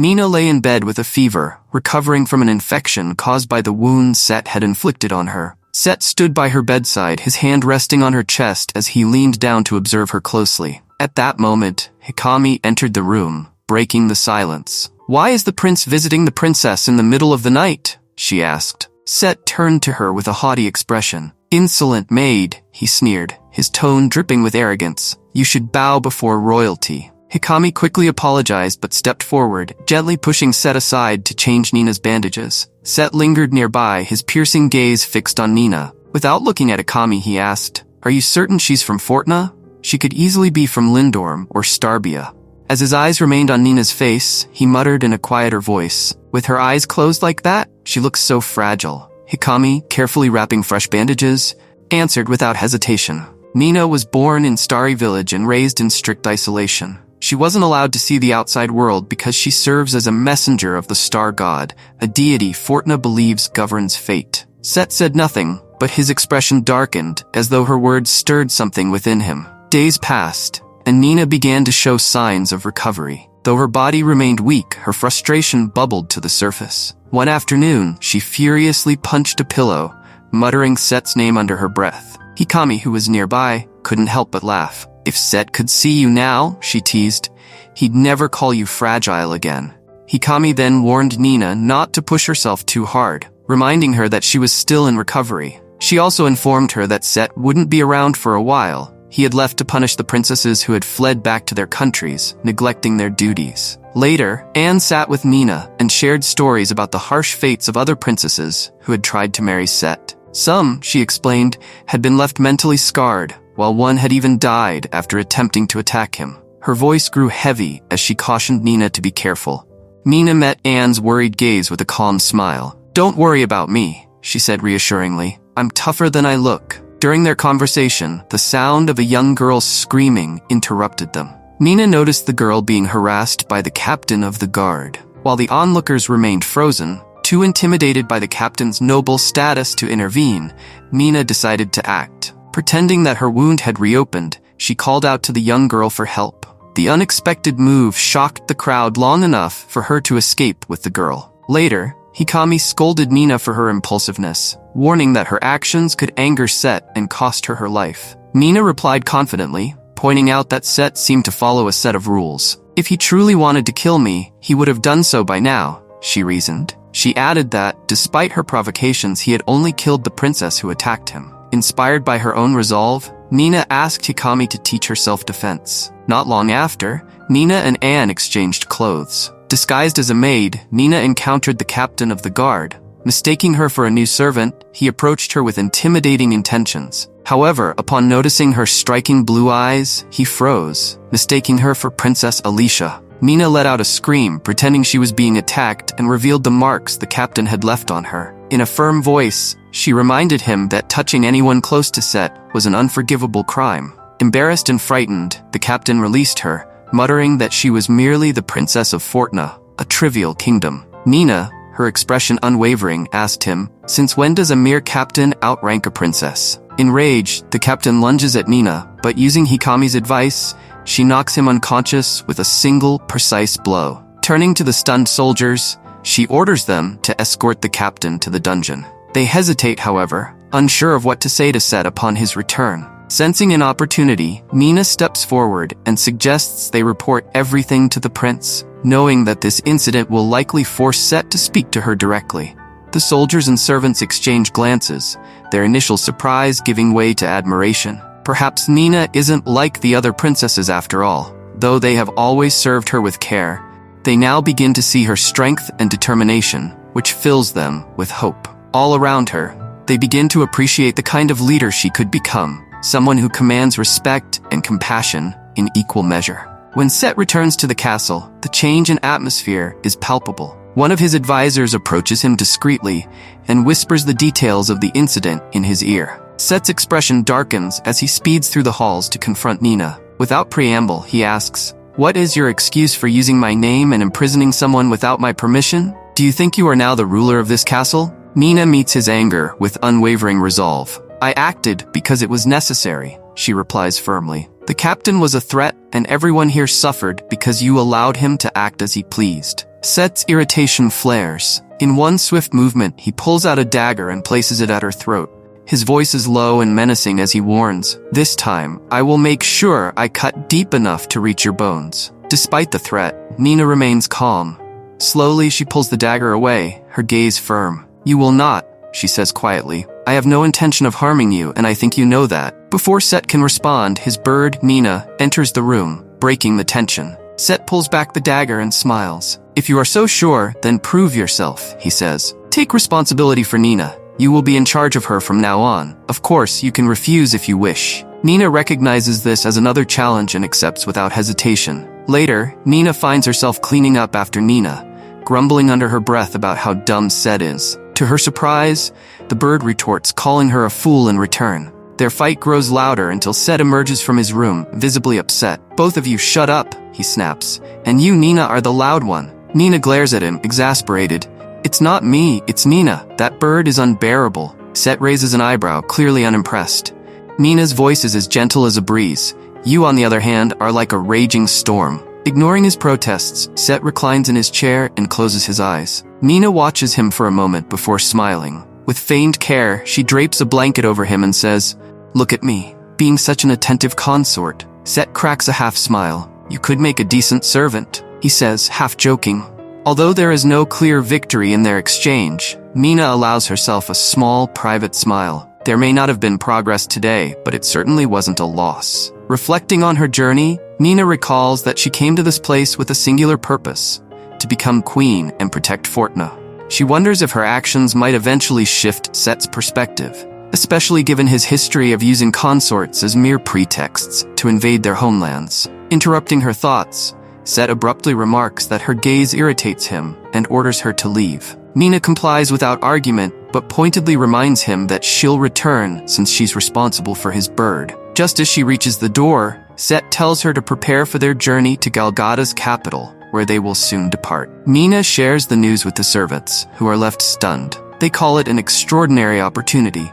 Nina lay in bed with a fever, recovering from an infection caused by the wound Set had inflicted on her. Set stood by her bedside, his hand resting on her chest as he leaned down to observe her closely. At that moment, Hikami entered the room, breaking the silence. "Why is the prince visiting the princess in the middle of the night?" she asked. Set turned to her with a haughty expression. "Insolent maid," he sneered, his tone dripping with arrogance. "You should bow before royalty." Hikami quickly apologized but stepped forward, gently pushing Set aside to change Nina's bandages. Set lingered nearby, his piercing gaze fixed on Nina. Without looking at Hikami, he asked, "Are you certain she's from Fortuna? She could easily be from Lindorm or Starbia." As his eyes remained on Nina's face, he muttered in a quieter voice, "With her eyes closed like that, she looks so fragile." Hikami, carefully wrapping fresh bandages, answered without hesitation. Nina was born in Starry Village and raised in strict isolation. She wasn't allowed to see the outside world because she serves as a messenger of the Star God, a deity Fortuna believes governs fate. Set said nothing, but his expression darkened, as though her words stirred something within him. Days passed, and Nina began to show signs of recovery. Though her body remained weak, her frustration bubbled to the surface. One afternoon, she furiously punched a pillow, muttering Set's name under her breath. Hikami, who was nearby, couldn't help but laugh. "If Set could see you now," she teased, "he'd never call you fragile again." Hikami then warned Nina not to push herself too hard, reminding her that she was still in recovery. She also informed her that Set wouldn't be around for a while. He had left to punish the princesses who had fled back to their countries, neglecting their duties. Later, Anne sat with Nina and shared stories about the harsh fates of other princesses who had tried to marry Set. Some, she explained, had been left mentally scarred, while one had even died after attempting to attack him. Her voice grew heavy as she cautioned Nina to be careful. Nina met Anne's worried gaze with a calm smile. "Don't worry about me," she said reassuringly. "I'm tougher than I look." During their conversation, the sound of a young girl screaming interrupted them. Nina noticed the girl being harassed by the captain of the guard. While the onlookers remained frozen, too intimidated by the captain's noble status to intervene, Nina decided to act. Pretending that her wound had reopened, she called out to the young girl for help. The unexpected move shocked the crowd long enough for her to escape with the girl. Later, Hikami scolded Nina for her impulsiveness, warning that her actions could anger Set and cost her her life. Nina replied confidently, pointing out that Set seemed to follow a set of rules. "If he truly wanted to kill me, he would have done so by now," she reasoned. She added that, despite her provocations, he had only killed the princess who attacked him. Inspired by her own resolve, Nina asked Hikami to teach her self-defense. Not long after, Nina and Anne exchanged clothes. Disguised as a maid, Nina encountered the captain of the guard. Mistaking her for a new servant, he approached her with intimidating intentions. However, upon noticing her striking blue eyes, he froze, mistaking her for Princess Alicia. Nina let out a scream, pretending she was being attacked, and revealed the marks the captain had left on her. In a firm voice, she reminded him that touching anyone close to Set was an unforgivable crime. Embarrassed and frightened, the captain released her, muttering that she was merely the princess of Fortuna, a trivial kingdom. Nina, her expression unwavering, asked him, "Since when does a mere captain outrank a princess?" Enraged, the captain lunges at Nina, but using Hikami's advice, she knocks him unconscious with a single, precise blow. Turning to the stunned soldiers, she orders them to escort the captain to the dungeon. They hesitate, however, unsure of what to say to Set upon his return. Sensing an opportunity, Nina steps forward and suggests they report everything to the prince, knowing that this incident will likely force Set to speak to her directly. The soldiers and servants exchange glances, their initial surprise giving way to admiration. Perhaps Nina isn't like the other princesses after all. Though they have always served her with care, they now begin to see her strength and determination, which fills them with hope. All around her, they begin to appreciate the kind of leader she could become, someone who commands respect and compassion in equal measure. When Set returns to the castle, the change in atmosphere is palpable. One of his advisors approaches him discreetly and whispers the details of the incident in his ear. Set's expression darkens as he speeds through the halls to confront Nina. Without preamble, he asks, "What is your excuse for using my name and imprisoning someone without my permission? Do you think you are now the ruler of this castle?" Nina meets his anger with unwavering resolve. "I acted because it was necessary," she replies firmly. "The captain was a threat, and everyone here suffered because you allowed him to act as he pleased." Set's irritation flares. In one swift movement, he pulls out a dagger and places it at her throat. His voice is low and menacing as he warns, "This time, I will make sure I cut deep enough to reach your bones." Despite the threat, Nina remains calm. Slowly, she pulls the dagger away, her gaze firm. "You will not," she says quietly. "I have no intention of harming you, and I think you know that." Before Set can respond, his bird, Nina, enters the room, breaking the tension. Set pulls back the dagger and smiles. "If you are so sure, then prove yourself," he says. "Take responsibility for Nina. You will be in charge of her from now on. Of course, you can refuse if you wish." Nina recognizes this as another challenge and accepts without hesitation. Later, Nina finds herself cleaning up after Nina, grumbling under her breath about how dumb Set is. To her surprise, the bird retorts, calling her a fool in return. Their fight grows louder until Set emerges from his room, visibly upset. "Both of you shut up," he snaps. "And you, Nina, are the loud one." Nina glares at him, exasperated. "It's not me, it's Nina. That bird is unbearable." Set raises an eyebrow, clearly unimpressed. Nina's voice is as gentle as a breeze. "You, on the other hand, are like a raging storm." Ignoring his protests, Set reclines in his chair and closes his eyes. Nina watches him for a moment before smiling. With feigned care, she drapes a blanket over him and says, "Look at me, being such an attentive consort." Set cracks a half smile. "You could make a decent servant," he says, half joking. Although there is no clear victory in their exchange, Nina allows herself a small, private smile. There may not have been progress today, but it certainly wasn't a loss. Reflecting on her journey, Nina recalls that she came to this place with a singular purpose: to become queen and protect Fortuna. She wonders if her actions might eventually shift Set's perspective, especially given his history of using consorts as mere pretexts to invade their homelands. Interrupting her thoughts, Set abruptly remarks that her gaze irritates him and orders her to leave. Nina complies without argument, but pointedly reminds him that she'll return since she's responsible for his bird. Just as she reaches the door, Set tells her to prepare for their journey to Galgada's capital, where they will soon depart. Nina shares the news with the servants, who are left stunned. They call it an extraordinary opportunity,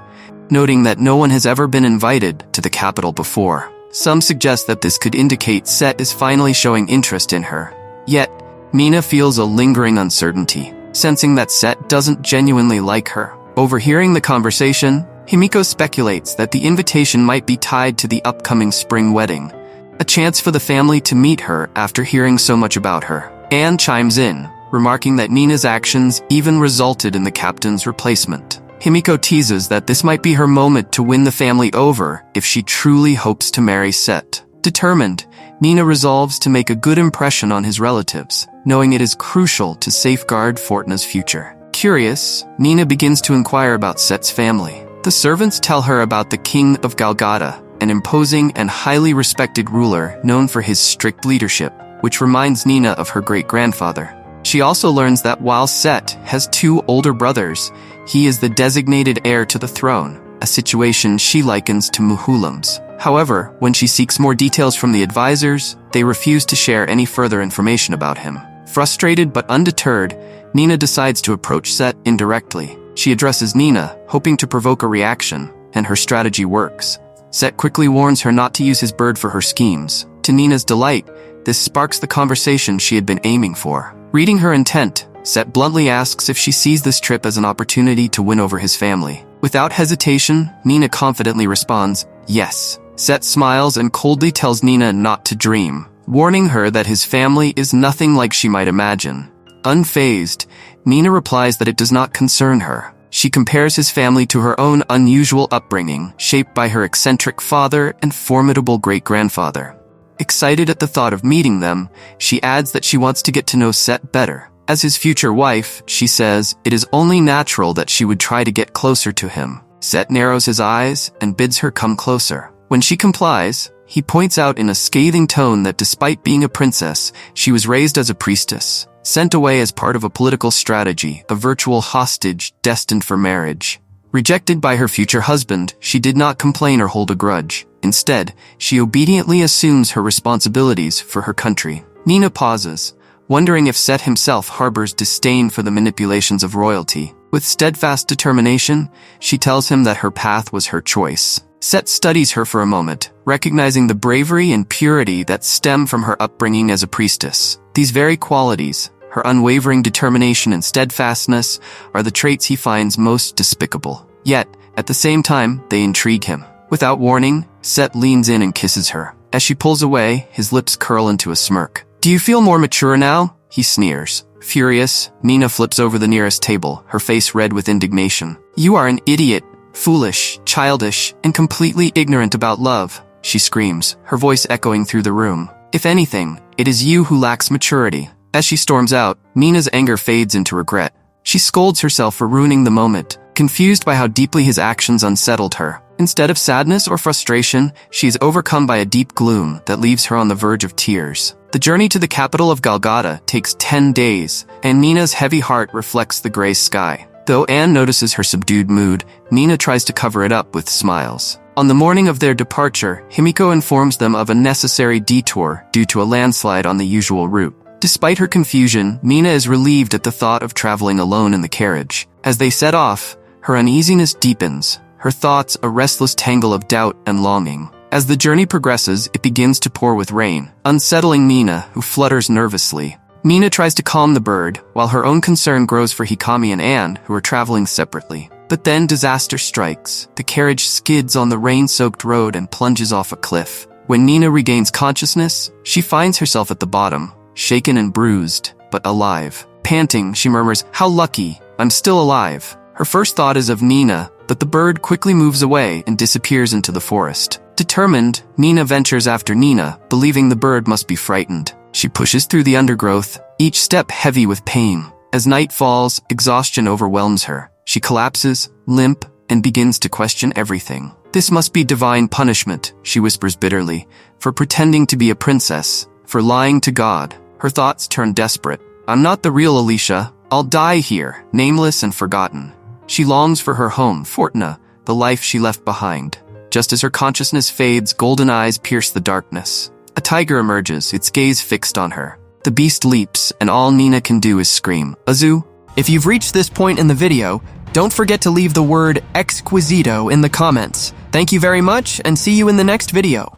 noting that no one has ever been invited to the capital before. Some suggest that this could indicate Set is finally showing interest in her. Yet, Nina feels a lingering uncertainty, sensing that Set doesn't genuinely like her. Overhearing the conversation, Himiko speculates that the invitation might be tied to the upcoming spring wedding, a chance for the family to meet her after hearing so much about her. Anne chimes in, remarking that Nina's actions even resulted in the captain's replacement. Himiko teases that this might be her moment to win the family over if she truly hopes to marry Set. Determined, Nina resolves to make a good impression on his relatives, knowing it is crucial to safeguard Fortuna's future. Curious, Nina begins to inquire about Set's family. The servants tell her about the King of Galgada, an imposing and highly respected ruler known for his strict leadership, which reminds Nina of her great-grandfather. She also learns that while Set has 2 older brothers, he is the designated heir to the throne, a situation she likens to Muhulam's. However, when she seeks more details from the advisors, they refuse to share any further information about him. Frustrated but undeterred, Nina decides to approach Set indirectly. She addresses Nina, hoping to provoke a reaction, and her strategy works. Set quickly warns her not to use his bird for her schemes. To Nina's delight, this sparks the conversation she had been aiming for. Reading her intent, Set bluntly asks if she sees this trip as an opportunity to win over his family. Without hesitation, Nina confidently responds, "Yes." Set smiles and coldly tells Nina not to dream, warning her that his family is nothing like she might imagine. Unfazed, Nina replies that it does not concern her. She compares his family to her own unusual upbringing, shaped by her eccentric father and formidable great-grandfather. Excited at the thought of meeting them, she adds that she wants to get to know Set better. As his future wife, she says it is only natural that she would try to get closer to him. Set narrows his eyes and bids her come closer. When she complies, he points out in a scathing tone that despite being a princess, she was raised as a priestess, sent away as part of a political strategy, a virtual hostage destined for marriage. Rejected by her future husband, she did not complain or hold a grudge. Instead, she obediently assumes her responsibilities for her country. Nina pauses, wondering if Set himself harbors disdain for the manipulations of royalty. With steadfast determination, she tells him that her path was her choice. Set studies her for a moment, recognizing the bravery and purity that stem from her upbringing as a priestess. These very qualities, her unwavering determination and steadfastness are the traits he finds most despicable. Yet, at the same time, they intrigue him. Without warning, Set leans in and kisses her. As she pulls away, his lips curl into a smirk. "Do you feel more mature now?" he sneers. Furious, Mina flips over the nearest table, her face red with indignation. "You are an idiot, foolish, childish, and completely ignorant about love," she screams, her voice echoing through the room. "If anything, it is you who lacks maturity." As she storms out, Mina's anger fades into regret. She scolds herself for ruining the moment, confused by how deeply his actions unsettled her. Instead of sadness or frustration, she is overcome by a deep gloom that leaves her on the verge of tears. The journey to the capital of Golgotha takes 10 days, and Mina's heavy heart reflects the gray sky. Though Anne notices her subdued mood, Mina tries to cover it up with smiles. On the morning of their departure, Himiko informs them of a necessary detour due to a landslide on the usual route. Despite her confusion, Mina is relieved at the thought of traveling alone in the carriage. As they set off, her uneasiness deepens, her thoughts a restless tangle of doubt and longing. As the journey progresses, it begins to pour with rain, unsettling Mina, who flutters nervously. Mina tries to calm the bird, while her own concern grows for Hikami and Anne, who are traveling separately. But then disaster strikes. The carriage skids on the rain-soaked road and plunges off a cliff. When Mina regains consciousness, she finds herself at the bottom, shaken and bruised, but alive. Panting, she murmurs, "How lucky, I'm still alive." Her first thought is of Nina, but the bird quickly moves away and disappears into the forest. Determined, Mina ventures after Nina, believing the bird must be frightened. She pushes through the undergrowth, each step heavy with pain. As night falls, exhaustion overwhelms her. She collapses, limp, and begins to question everything. "This must be divine punishment," she whispers bitterly, "for pretending to be a princess, for lying to God." Her thoughts turn desperate. "I'm not the real Alicia. I'll die here, nameless and forgotten." She longs for her home, Fortuna, the life she left behind. Just as her consciousness fades, golden eyes pierce the darkness. A tiger emerges, its gaze fixed on her. The beast leaps, and all Nina can do is scream, "Azu!" If you've reached this point in the video, don't forget to leave the word Exquisito in the comments. Thank you very much, and see you in the next video.